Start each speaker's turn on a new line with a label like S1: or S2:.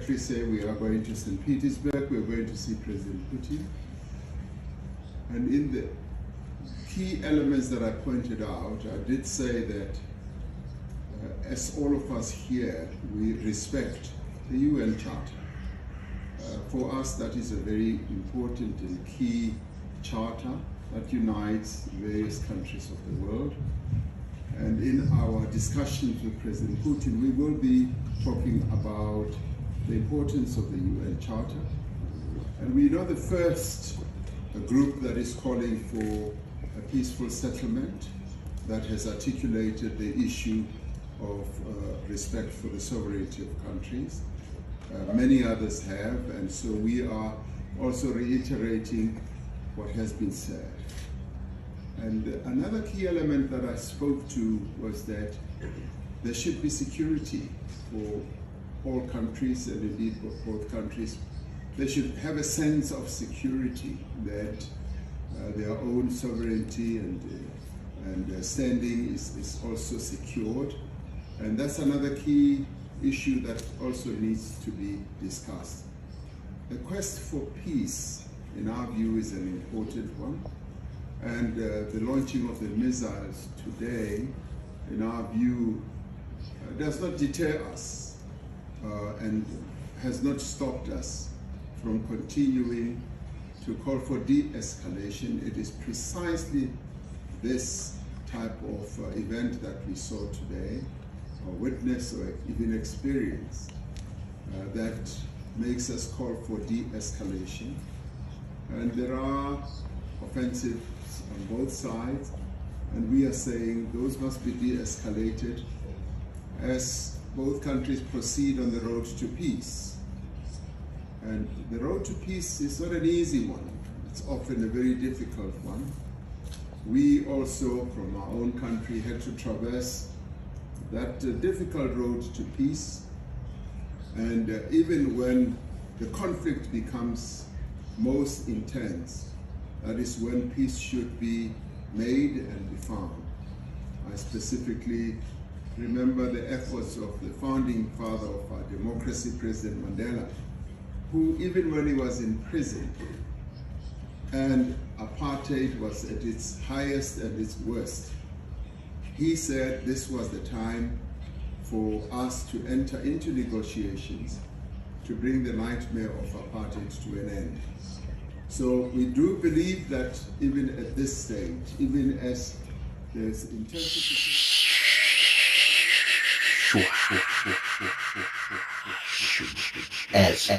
S1: We say we are going to St. Petersburg, we're going to see President Putin. And in the key elements that I pointed out, I did say that as all of us here, we respect the UN Charter. For us, that is a very important and key charter that unites various countries of the world. And in our discussions with President Putin, we will be talking about the importance of the UN Charter. And we know the first group that is calling for a peaceful settlement, that has articulated the issue of respect for the sovereignty of countries. Many others have, and so we are also reiterating what has been said. And another key element that I spoke to was that there should be security for all countries, and indeed for both countries. They should have a sense of security that their own sovereignty and standing is also secured. And that's another key issue that also needs to be discussed. The quest for peace, in our view, is an important one. And the launching of the missiles today, in our view, does not deter us and has not stopped us from continuing to call for de-escalation. It is precisely this type of event that we saw today, or witness, or even experience, that makes us call for de-escalation. And there are offensives on both sides, and we are saying those must be de-escalated as both countries proceed on the road to peace. And the road to peace is not an easy one. It's often a very difficult one. We also, from our own country, had to traverse that difficult road to peace. And even when the conflict becomes most intense, that is when peace should be made and be found. I specifically remember the efforts of the founding father of our democracy, President Mandela, who, even when he was in prison and apartheid was at its highest and its worst, he said this was the time for us to enter into negotiations to bring the nightmare of apartheid to an end. So we do believe that even at this stage, even as there's intensification,
S2: as